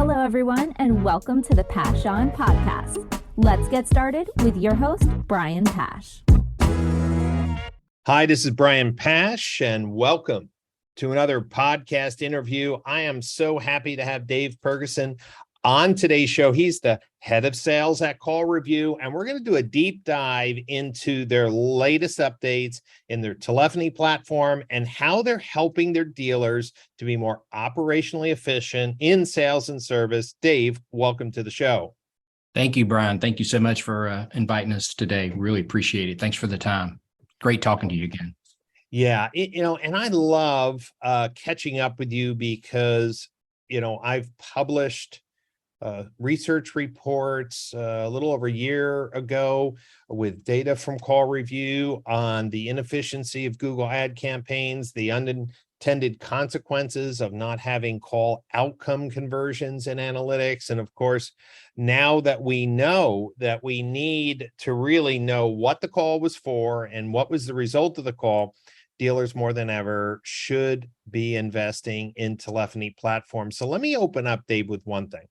Hello, everyone, and welcome to the Pash On Podcast. Let's get started with your host, Brian Pash. Hi, this is Brian Pash, and welcome to another podcast interview. I am so happy to have Dave Purgason on today's show. He's the head of sales at CallRevu, and we're going to do a deep dive into their latest updates in their telephony platform and how they're helping their dealers to be more operationally efficient in sales and service. Dave, welcome to the show. Thank you, Brian. Thank you so much for inviting us today. Really appreciate it. Thanks for the time. Great talking to you again. Yeah, and I love catching up with you because, I've published research reports a little over a year ago with data from CallRevu on the inefficiency of Google ad campaigns, the unintended consequences of not having call outcome conversions in analytics. And of course, now that we know that we need to really know what the call was for and what was the result of the call, dealers more than ever should be investing in telephony platforms. So let me open up, Dave, with one thing.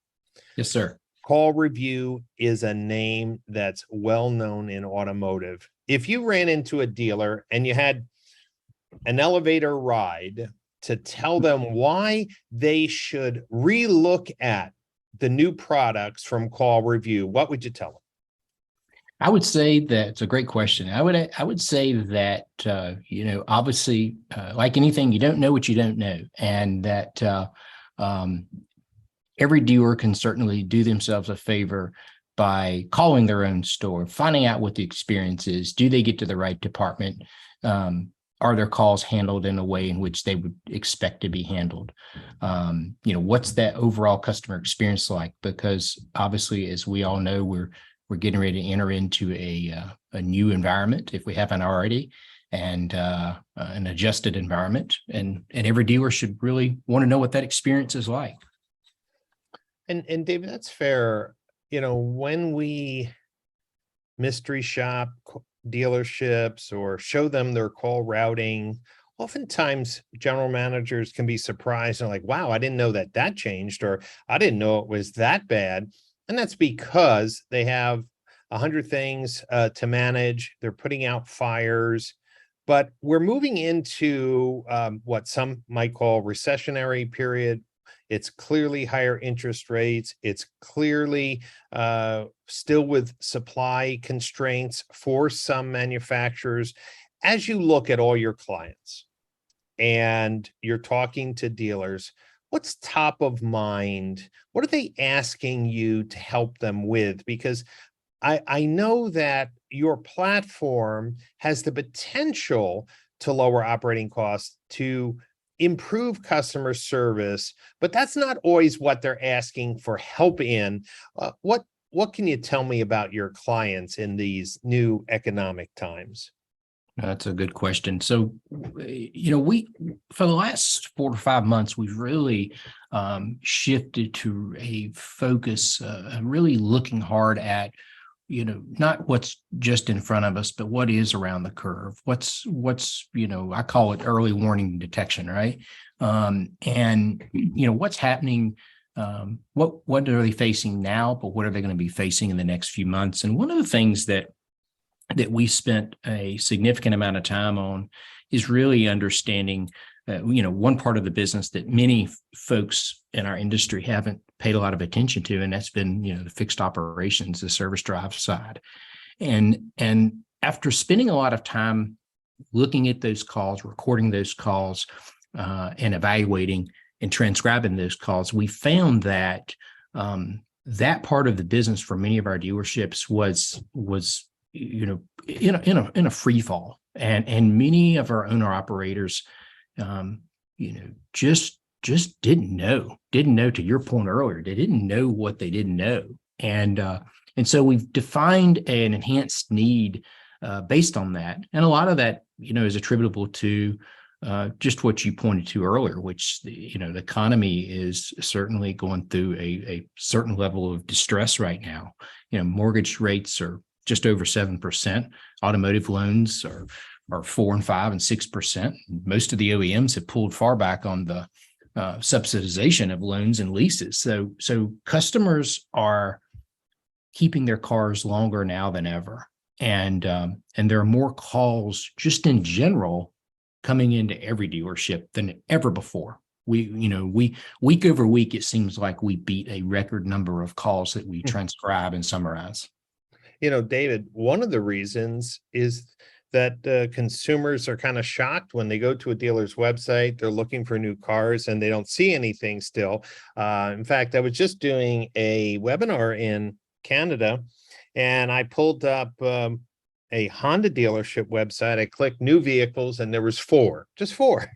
Yes, sir. CallRevu is a name that's well known in automotive. If you ran into a dealer and you had an elevator ride to tell them why they should relook at the new products from CallRevu, what would you tell them? I would say that it's a great question. I would say that obviously, like anything, you don't know what you don't know, and that every dealer can certainly do themselves a favor by calling their own store, finding out what the experience is. Do they get to the right department? Are their calls handled in a way in which they would expect to be handled? What's that overall customer experience like? Because obviously, as we all know, we're getting ready to enter into a new environment, if we haven't already, and an adjusted environment. And every dealer should really want to know what that experience is like. And David, that's fair. When we mystery shop dealerships or show them their call routing, oftentimes general managers can be surprised and like, wow, I didn't know that changed, or I didn't know it was that bad. And that's because they have 100 things to manage. They're putting out fires. But we're moving into what some might call recessionary period. It's clearly higher interest rates. It's clearly still with supply constraints for some manufacturers. As you look at all your clients and you're talking to dealers, what's top of mind? What are they asking you to help them with? Because I know that your platform has the potential to lower operating costs, to improve customer service, but that's not always what they're asking for help in. What can you tell me about your clients in these new economic times? That's a good question. So, we for the last 4 to 5 months, we've really shifted to a focus, really looking hard at not what's just in front of us, but what is around the curve. What's I call it early warning detection, right? And what's happening, what are they facing now, but what are they going to be facing in the next few months? And one of the things that we spent a significant amount of time on is really understanding one part of the business that many folks in our industry haven't paid a lot of attention to, and that's been, the fixed operations, the service drive side. And after spending a lot of time looking at those calls, recording those calls, and evaluating and transcribing those calls, we found that that part of the business for many of our dealerships was in a free fall, and many of our owner operators just didn't know, to your point earlier, they didn't know what they didn't know. And so we've defined an enhanced need based on that. And a lot of that, is attributable to just what you pointed to earlier, which, the economy is certainly going through a certain level of distress right now. Mortgage rates are just over 7%. Automotive loans are 4 and 5 and 6%. Most of the OEMs have pulled far back on the subsidization of loans and leases. So customers are keeping their cars longer now than ever. And there are more calls just in general coming into every dealership than ever before. We week over week, it seems like we beat a record number of calls that we transcribe and summarize. David, one of the reasons is that consumers are kind of shocked when they go to a dealer's website. They're looking for new cars and they don't see anything still. In fact, I was just doing a webinar in Canada and I pulled up a Honda dealership website. I clicked new vehicles and there was just four.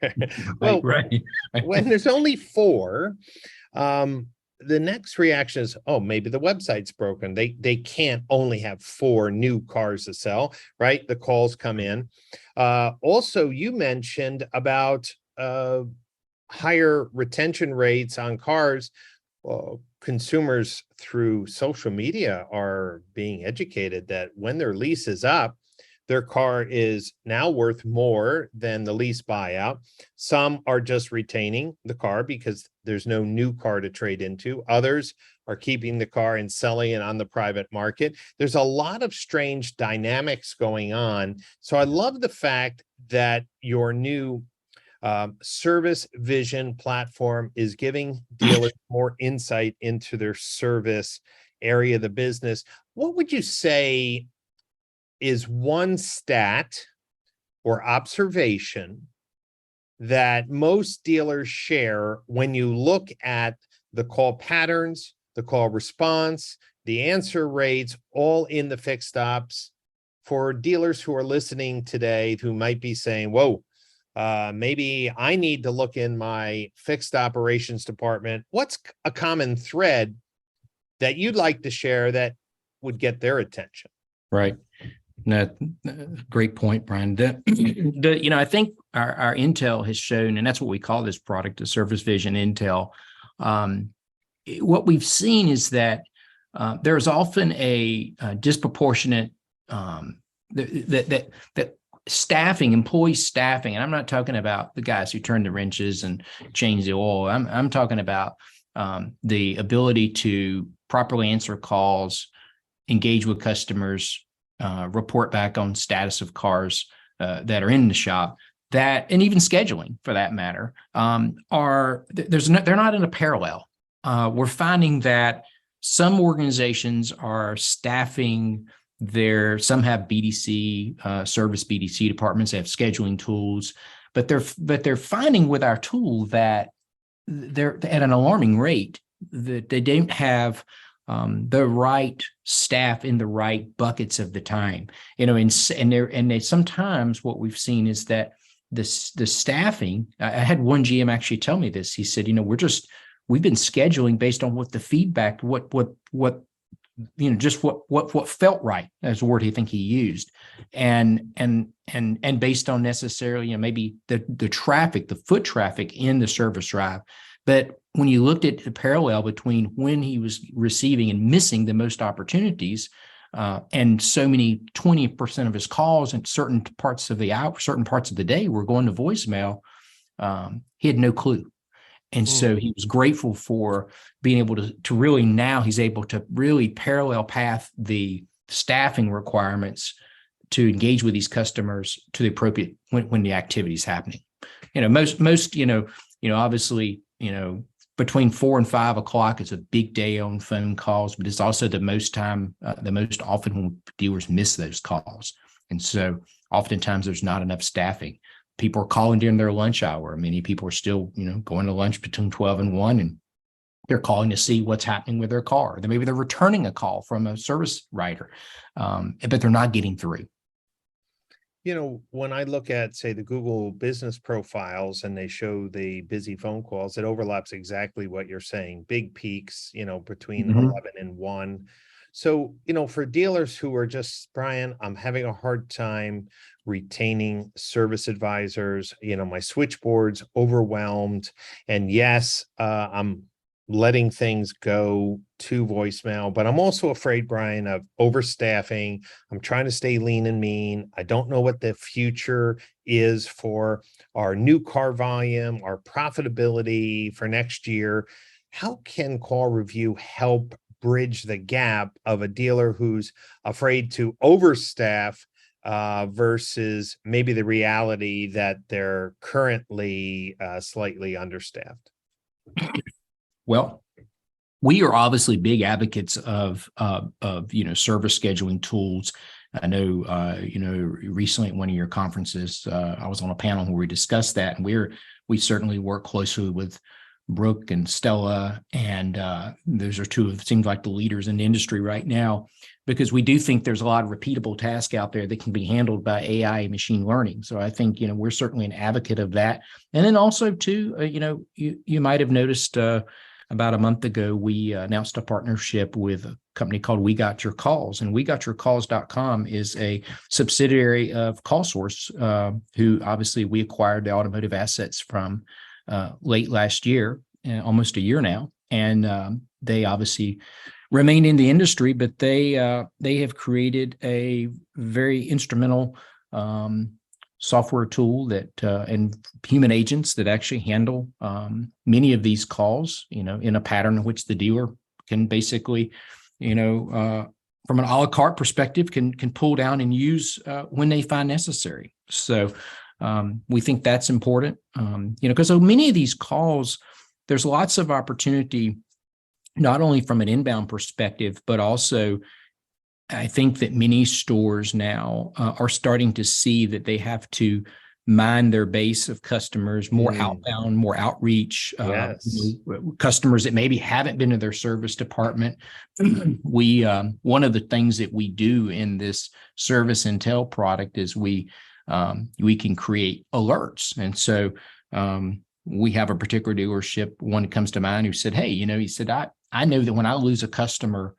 Well, right. When there's only four, the next reaction is, oh, maybe the website's broken. They can't only have four new cars to sell, right? The calls come in. Also, you mentioned about higher retention rates on cars. Well, consumers through social media are being educated that when their lease is up, their car is now worth more than the lease buyout. Some are just retaining the car because there's no new car to trade into. Others are keeping the car and selling it on the private market. There's a lot of strange dynamics going on. So I love the fact that your new service vision platform is giving dealers more insight into their service area of the business. What would you say is one stat or observation that most dealers share when you look at the call patterns, the call response, the answer rates, all in the fixed ops, for dealers who are listening today who might be saying, whoa, maybe I need to look in my fixed operations department. What's a common thread that you'd like to share that would get their attention? Right. No, great point, Brian. I think our intel has shown, and that's what we call this product, the service vision intel. What we've seen is that there's often a disproportionate that staffing, employee staffing, and I'm not talking about the guys who turn the wrenches and change the oil. I'm talking about the ability to properly answer calls, engage with customers, report back on status of cars that are in the shop, and even scheduling for that matter, they're not in a parallel. We're finding that some organizations are staffing some have BDC, service BDC departments, they have scheduling tools, but they're finding with our tool that they're at an alarming rate that they don't have the right staff in the right buckets of the time, and they sometimes what we've seen is that the staffing. I had one GM actually tell me this. He said, we've been scheduling based on what the feedback, just what felt right. That's the word he used, and based on necessarily maybe the traffic, the foot traffic in the service drive. But when you looked at the parallel between when he was receiving and missing the most opportunities, and so many 20% of his calls in certain parts of the hour, certain parts of the day were going to voicemail, he had no clue. And so he was grateful for being able to really, now he's able to really parallel path the staffing requirements to engage with these customers to the appropriate when the activity is happening. Most obviously, between 4 and 5 o'clock is a big day on phone calls, but it's also the most often when dealers miss those calls. And so oftentimes there's not enough staffing. People are calling during their lunch hour. Many people are still, going to lunch between 12 and 1, and they're calling to see what's happening with their car. Then maybe they're returning a call from a service writer, but they're not getting through. When I look at, say, the Google business profiles and they show the busy phone calls, it overlaps exactly what you're saying. Big peaks, between 11 and 1. So, for dealers who are just, Brian, I'm having a hard time retaining service advisors, my switchboard's overwhelmed. And yes, I'm letting things go to voicemail, but I'm also afraid, Brian, of overstaffing. I'm trying to stay lean and mean. I don't know what the future is for our new car volume, our profitability for next year. How can CallRevu help bridge the gap of a dealer who's afraid to overstaff versus maybe the reality that they're currently slightly understaffed? Well, we are obviously big advocates of service scheduling tools. I know recently at one of your conferences, I was on a panel where we discussed that, and we certainly work closely with Brooke and Stella, and those are two of, seems like, the leaders in the industry right now, because we do think there's a lot of repeatable tasks out there that can be handled by AI and machine learning. So I think we're certainly an advocate of that. And then also too, you might have noticed. About a month ago, we announced a partnership with a company called We Got Your Calls, and WeGotYourCalls.com is a subsidiary of CallSource, who obviously we acquired the automotive assets from late last year, almost a year now, and they obviously remain in the industry, but they have created a very instrumental software tool that and human agents that actually handle many of these calls, in a pattern in which the dealer can basically, from an a la carte perspective, can pull down and use when they find necessary. So we think that's important, because so many of these calls, there's lots of opportunity, not only from an inbound perspective, but also I think that many stores now are starting to see that they have to mine their base of customers, more outbound, more outreach, Yes. Customers that maybe haven't been to their service department. We one of the things that we do in this service intel product is we can create alerts. And so we have a particular dealership, one that comes to mind, who said, hey, he said, I know that when I lose a customer,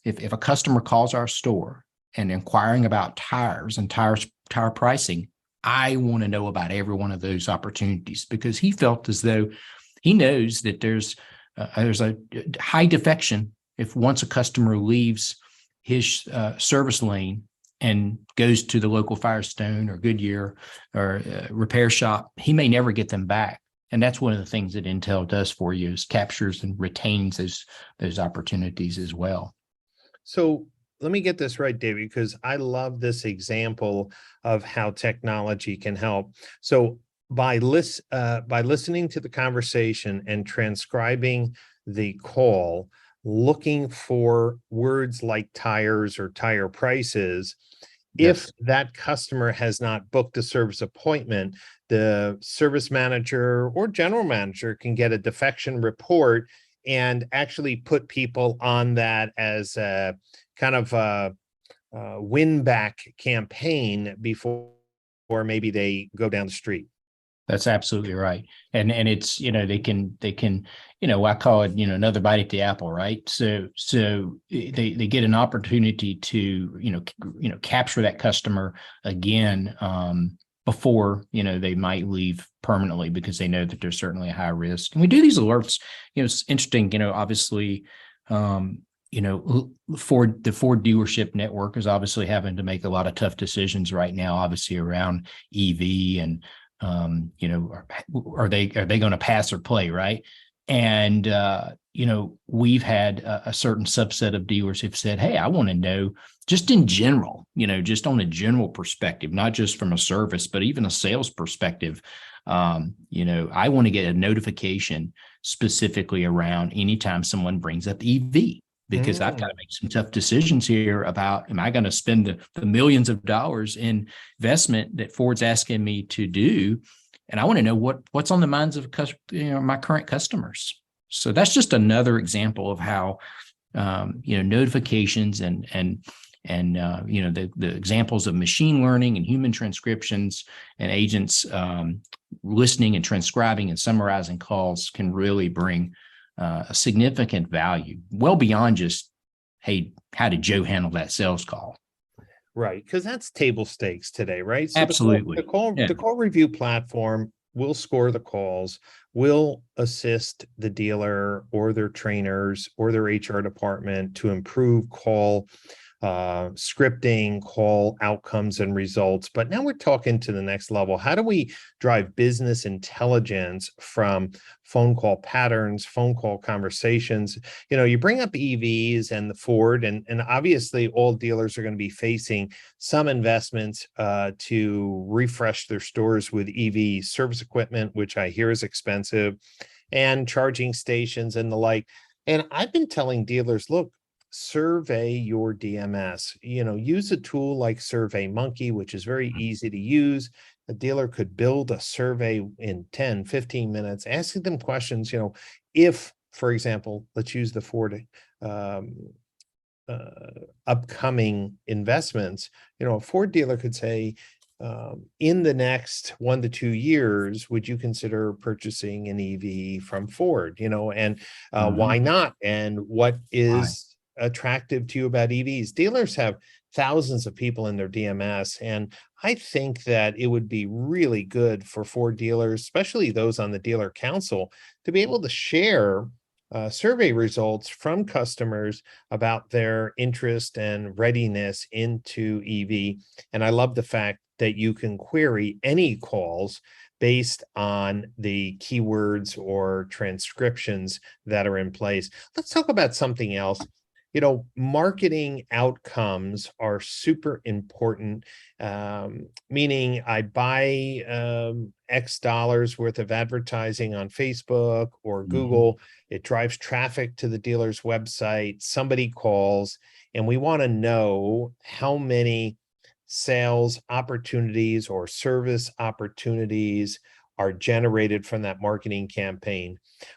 if a customer calls our store and inquiring about tires and tire pricing, I want to know about every one of those opportunities, because he felt as though he knows that there's a high defection if once a customer leaves his service lane and goes to the local Firestone or Goodyear or repair shop, he may never get them back. And that's one of the things that Intel does for you, is captures and retains those opportunities as well. So let me get this right, David, because I love this example of how technology can help. So by listening to the conversation and transcribing the call, looking for words like tires or tire prices, Yes. if that customer has not booked a service appointment, the service manager or general manager can get a defection report and actually put people on that as a kind of a win back campaign before maybe they go down the street. That's absolutely right. And it's, they can, I call it, another bite at the apple, right? So they get an opportunity to, capture that customer again, before, they might leave permanently, because they know that there's certainly a high risk. And we do these alerts, it's interesting, obviously, the Ford dealership network is obviously having to make a lot of tough decisions right now, obviously around EV and, are they going to pass or play, right? And we've had a certain subset of dealers who've said, hey, I want to know, just in general, just on a general perspective, not just from a service, but even a sales perspective, I want to get a notification specifically around anytime someone brings up EV. Because I've got to make some tough decisions here about, am I going to spend the millions of dollars in investment that Ford's asking me to do? And I want to know what's on the minds of my current customers. So that's just another example of how notifications and the examples of machine learning and human transcriptions and agents listening and transcribing and summarizing calls can really bring a significant value, well beyond just, hey, how did Joe handle that sales call? Right, because that's table stakes today, right? So Absolutely. the CallRevu platform will score the calls, will assist the dealer or their trainers or their HR department to improve call scripting, call outcomes and results. But now we're talking to the next level. How do we drive business intelligence from phone call patterns, phone call conversations? You bring up EVs and the Ford, and obviously all dealers are going to be facing some investments to refresh their stores with EV service equipment, which I hear is expensive, and charging stations and the like. And I've been telling dealers, look, survey your DMS. Use a tool like SurveyMonkey, which is very easy to use. A dealer could build a survey in 10, 15 minutes, asking them questions. If, for example, let's use the Ford upcoming investments, a Ford dealer could say, in the next 1 to 2 years, would you consider purchasing an EV from Ford? And why not? And what is attractive to you about EVs? Dealers have thousands of people in their DMS, and I think that it would be really good for Ford dealers, especially those on the dealer council, to be able to share survey results from customers about their interest and readiness into EV. And I love the fact that you can query any calls based on the keywords or transcriptions that are in place. Let's talk about something else. Marketing outcomes are super important, meaning I buy X dollars worth of advertising on Facebook or Google. It drives traffic to the dealer's website. Somebody calls, and we want to know how many sales opportunities or service opportunities are generated from that marketing campaign.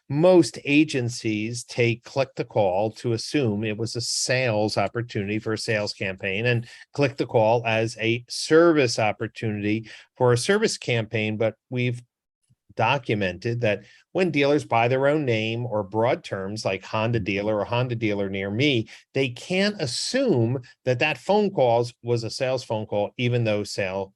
Most agencies take click the call to assume it was a sales opportunity for a sales campaign, and click the call as a service opportunity for a service campaign. But we've documented that when dealers buy their own name or broad terms like Honda dealer or Honda dealer near me, they can't assume that phone call was a sales phone call, even though sales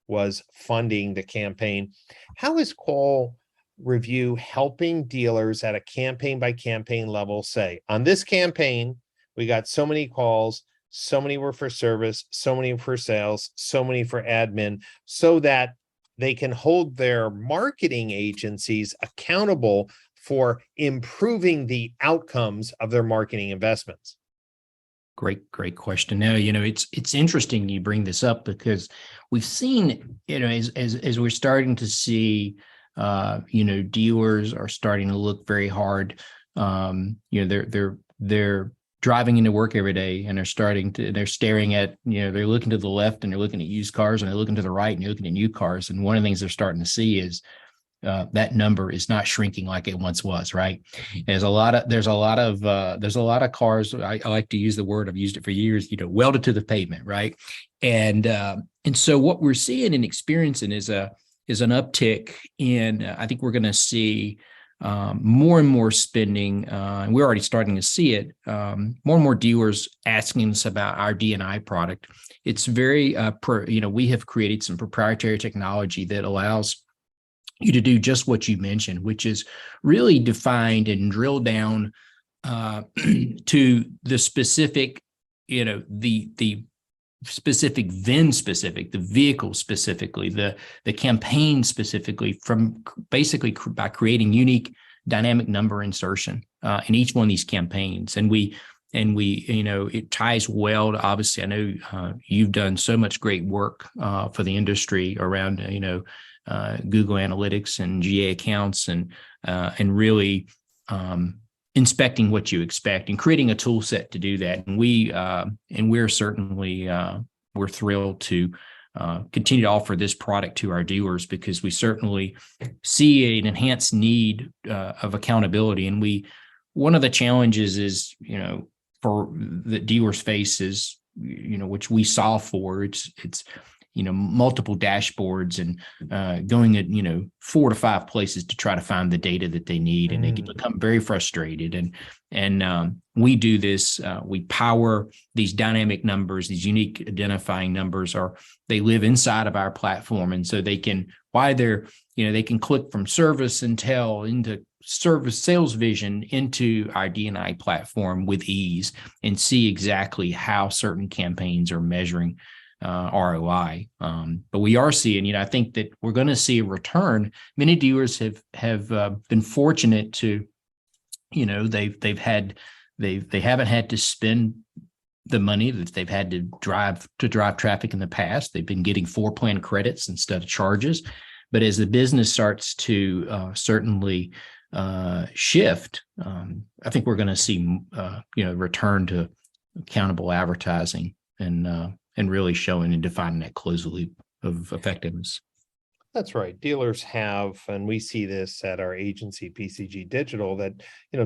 was funding the campaign. How is CallRevu helping dealers at a campaign by campaign level say, on this campaign, we got so many calls, so many were for service, so many for sales, so many for admin, so that they can hold their marketing agencies accountable for improving the outcomes of their marketing investments? Great question. Now, it's interesting you bring this up, because we've seen, as we're starting to see, dealers are starting to look very hard. They're driving into work every day, and they're staring at, they're looking to the left and they're looking at used cars, and they're looking to the right and they're looking at new cars. And one of the things they're starting to see is that number is not shrinking like it once was, right? There's a lot of cars. I like to use the word, I've used it for years, welded to the pavement, right? And so what we're seeing and experiencing is an uptick in, I think we're going to see more and more spending, and we're already starting to see it, more and more dealers asking us about our D&I product. It's very, we have created some proprietary technology that allows you to do just what you mentioned, which is really defined and drill down to the specific, the specific VIN specific, the vehicle specifically, the campaign specifically, from basically by creating unique dynamic number insertion in each one of these campaigns. And we, it ties well to, obviously, I know you've done so much great work for the industry around, Google Analytics and GA accounts, and really inspecting what you expect and creating a tool set to do that. And we're certainly we're thrilled to continue to offer this product to our dealers, because we certainly see an enhanced need of accountability. And one of the challenges is, for the dealers face is, which we solve for, it's multiple dashboards and going at 4 to 5 places to try to find the data that they need, and they can become very frustrated. And we do this. We power these dynamic numbers, these unique identifying numbers, they live inside of our platform, and so they can, while they're they can click from service intel into service sales vision into our D&I platform with ease and see exactly how certain campaigns are measuring ROI. But we are seeing, I think that we're going to see a return. Many dealers have been fortunate to, they haven't had to spend the money that they've had to drive traffic in the past. They've been getting floor plan credits instead of charges. But as the business starts to certainly shift, I think we're going to see, return to accountable advertising and really showing and defining that closed loop of effectiveness. That's right. Dealers have, and we see this at our agency, PCG Digital, that,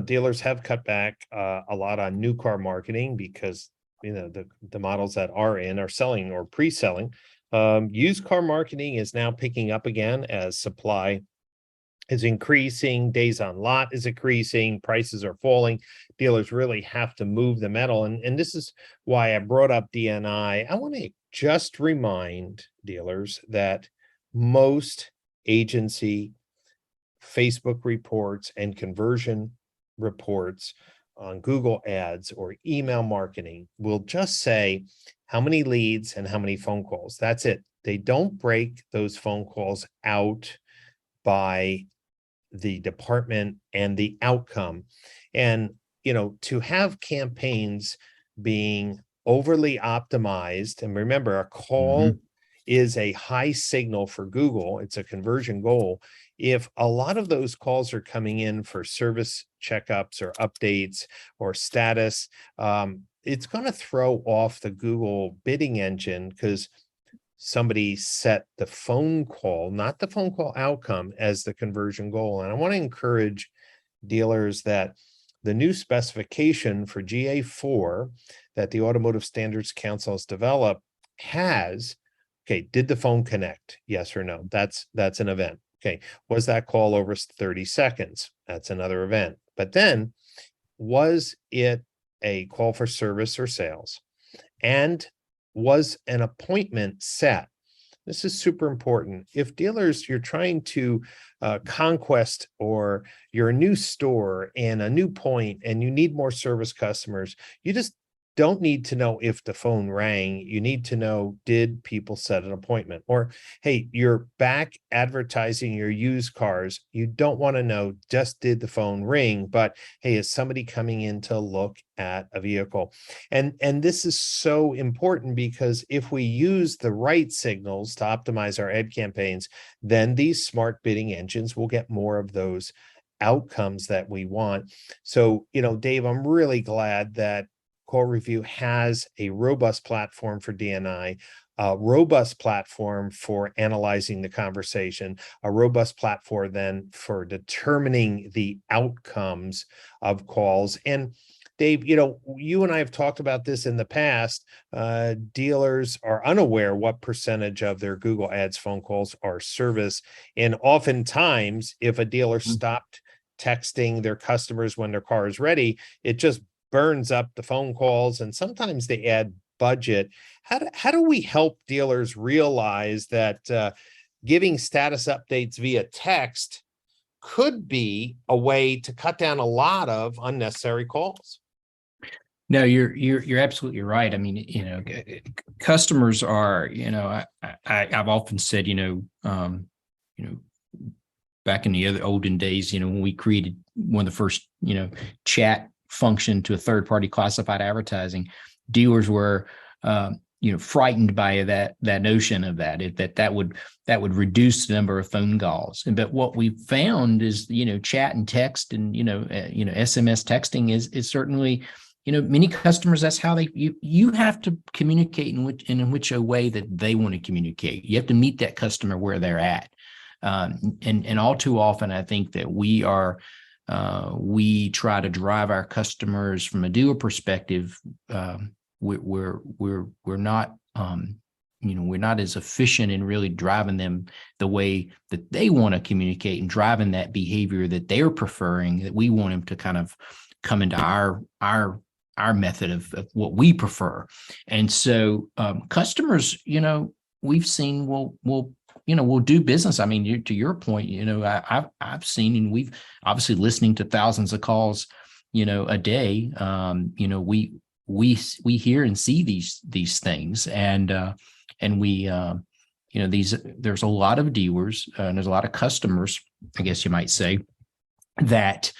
dealers have cut back a lot on new car marketing because, the models that are selling or pre-selling. Used car marketing is now picking up again as supply is increasing, days on lot is increasing, prices are falling. Dealers really have to move the metal. And this is why I brought up DNI. I want to just remind dealers that most agency Facebook reports and conversion reports on Google ads or email marketing will just say how many leads and how many phone calls. That's it. They don't break those phone calls out by the department and the outcome. And, to have campaigns being overly optimized, and remember, a call is a high signal for Google. It's a conversion goal. If a lot of those calls are coming in for service checkups or updates or status, it's going to throw off the Google bidding engine because somebody set the phone call, not the phone call outcome, as the conversion goal. And I want to encourage dealers that the new specification for GA4 that the Automotive Standards Council has developed has, okay, did the phone connect? Yes or no? That's an event. Okay, was that call over 30 seconds? That's another event. But then, was it a call for service or sales? And was an appointment set? This is super important. If dealers, you're trying to conquest, or you're a new store and a new point and you need more service customers, you just don't need to know if the phone rang. You need to know, did people set an appointment? Or, hey, you're back advertising your used cars. You don't want to know just did the phone ring, but hey, is somebody coming in to look at a vehicle? And this is so important because if we use the right signals to optimize our ad campaigns, then these smart bidding engines will get more of those outcomes that we want. So, Dave, I'm really glad that CallRevu has a robust platform for DNI, a robust platform for analyzing the conversation, a robust platform then for determining the outcomes of calls. And Dave, you and I have talked about this in the past. Dealers are unaware what percentage of their Google Ads phone calls are service. And oftentimes, if a dealer stopped texting their customers when their car is ready, it just burns up the phone calls, and sometimes they add budget. How do we help dealers realize that giving status updates via text could be a way to cut down a lot of unnecessary calls? No, you're absolutely right. I mean, customers are, I've often said, back in the olden days, when we created one of the first, chat function to a third-party classified advertising, dealers were frightened by that notion of that would reduce the number of phone calls. But what we've found is chat and text and SMS texting is certainly, many customers, that's how you have to communicate in which a way that they want to communicate. You have to meet that customer where they're at, and all too often I think that we try to drive our customers from a dealer perspective. We're not, we're not as efficient in really driving them the way that they want to communicate and driving that behavior that they're preferring, that we want them to kind of come into our method of what we prefer. And so customers, we've seen will we'll do business. I mean, to your point, I've seen, and we've obviously listening to thousands of calls, a day. We hear and see these things, and we there's a lot of dealers and there's a lot of customers, I guess you might say, that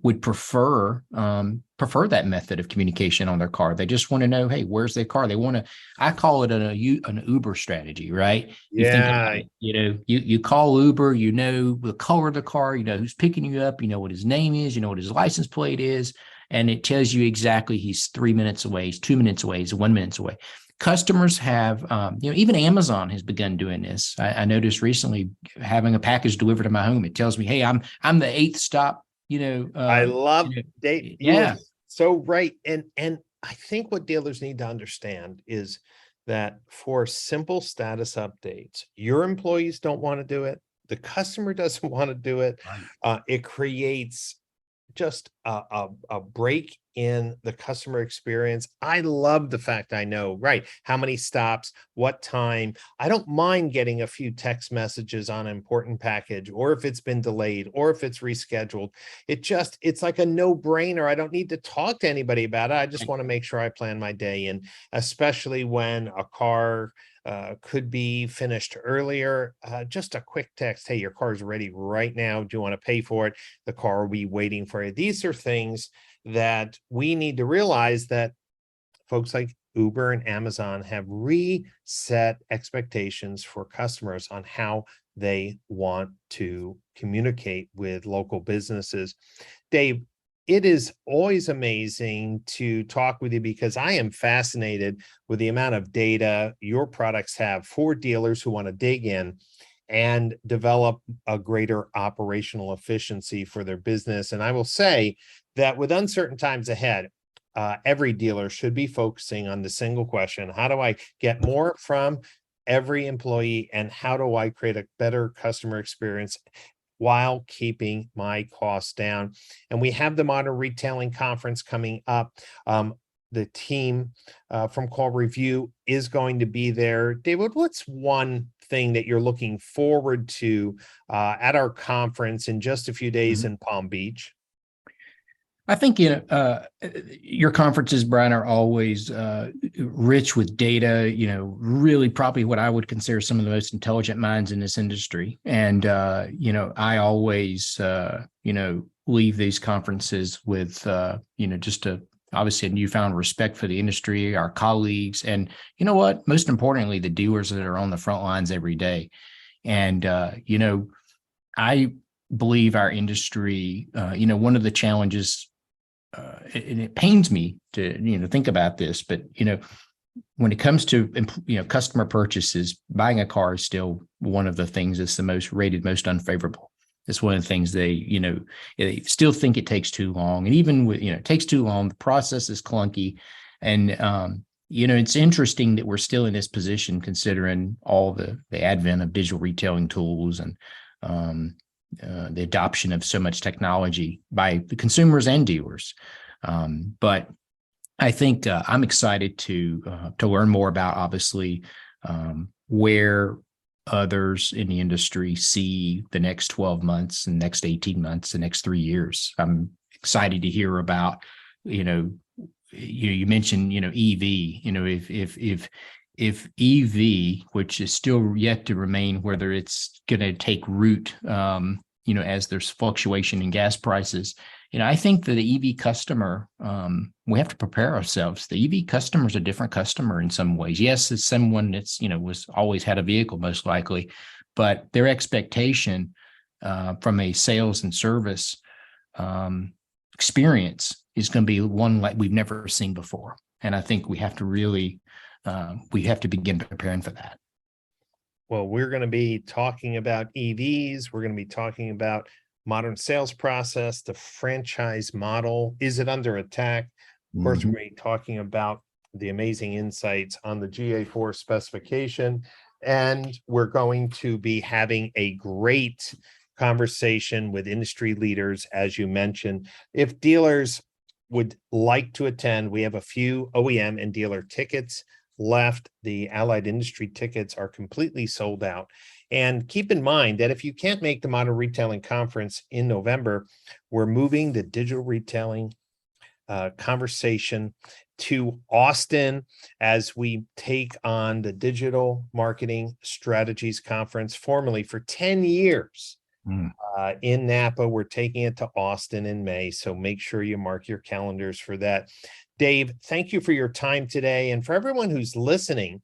would prefer that method of communication on their car. They just want to know, hey, where's their car? They want to. I call it an Uber strategy, right? You think about it, you call Uber, the color of the car, who's picking you up, what his name is, what his license plate is, and it tells you exactly he's 3 minutes away, he's 2 minutes away, he's 1 minute away. Customers have, even Amazon has begun doing this. I noticed recently having a package delivered to my home. It tells me, hey, I'm the 8th stop. I love Dave. Yeah, you are so right. And I think what dealers need to understand is that for simple status updates, your employees don't want to do it. The customer doesn't want to do it. right. It creates just a break in the customer experience. I love the fact I know, right, how many stops, what time. I don't mind getting a few text messages on an important package, or if it's been delayed, or if it's rescheduled. It's like a no-brainer. I don't need to talk to anybody about it. I just want to make sure I plan my day. And especially when a car could be finished earlier, just a quick text, hey, your car's ready right now. Do you want to pay for it? The car will be waiting for you. These are things that we need to realize, that folks like Uber and Amazon have reset expectations for customers on how they want to communicate with local businesses. Dave, it is always amazing to talk with you, because I am fascinated with the amount of data your products have for dealers who want to dig in and develop a greater operational efficiency for their business. And I will say that with uncertain times ahead, every dealer should be focusing on the single question: how do I get more from every employee, and how do I create a better customer experience while keeping my costs down? And we have the Modern Retailing Conference coming up. The team from CallRevu is going to be there. David, what's one thing that you're looking forward to at our conference in just a few days in Palm Beach? I think your conferences, Brian, are always rich with data. Really, probably what I would consider some of the most intelligent minds in this industry. And I always leave these conferences with just obviously a newfound respect for the industry, our colleagues, and what, most importantly, the dealers that are on the front lines every day. And I believe our industry, one of the challenges. And it pains me to think about this, but when it comes to customer purchases, buying a car is still one of the things that's the most rated, most unfavorable. It's one of the things they still think it takes too long, and even with it takes too long, the process is clunky, and it's interesting that we're still in this position considering all the advent of digital retailing tools and the adoption of so much technology by the consumers and dealers. But I think I'm excited to learn more about, obviously, where others in the industry see the next 12 months and next 18 months, the next 3 years. I'm excited to hear about, you mentioned, EV, if EV, which is still yet to remain, whether it's going to take root, as there's fluctuation in gas prices, I think that the EV customer, we have to prepare ourselves. The EV customer is a different customer in some ways. Yes, it's someone that's, was always had a vehicle, most likely, but their expectation from a sales and service experience is going to be one like we've never seen before. And I think we have to really, begin preparing for that. Well, we're going to be talking about EVs. We're going to be talking about modern sales process, the franchise model. Is it under attack? Of course, we're going to be talking about the amazing insights on the GA4 specification. And we're going to be having a great conversation with industry leaders, as you mentioned. If dealers would like to attend, we have a few OEM and dealer tickets left. The allied industry tickets are completely sold out. And keep in mind that if you can't make the Modern Retailing Conference in November, we're moving the digital retailing conversation to Austin as we take on the Digital Marketing Strategies Conference, formerly for 10 years. In Napa. We're taking it to Austin in May, so make sure you mark your calendars for that. Dave, thank you for your time today. And for everyone who's listening,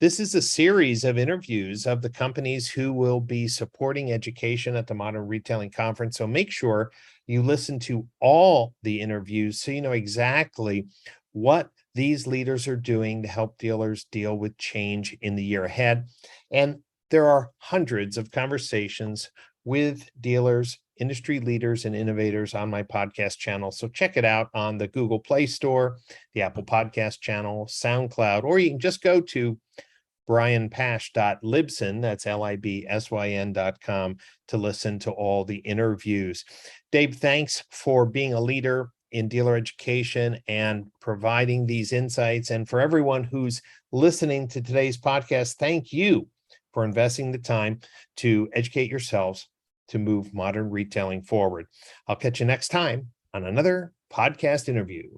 this is a series of interviews of the companies who will be supporting education at the Modern Retailing Conference. So make sure you listen to all the interviews so you know exactly what these leaders are doing to help dealers deal with change in the year ahead. And there are hundreds of conversations with dealers, industry leaders, and innovators on my podcast channel. So check it out on the Google Play Store, the Apple Podcast channel, SoundCloud, or you can just go to brianpash.libsyn, that's libsyn.com, to listen to all the interviews. Dave, thanks for being a leader in dealer education and providing these insights. And for everyone who's listening to today's podcast, thank you for investing the time to educate yourselves to move modern retailing forward. I'll catch you next time on another podcast interview.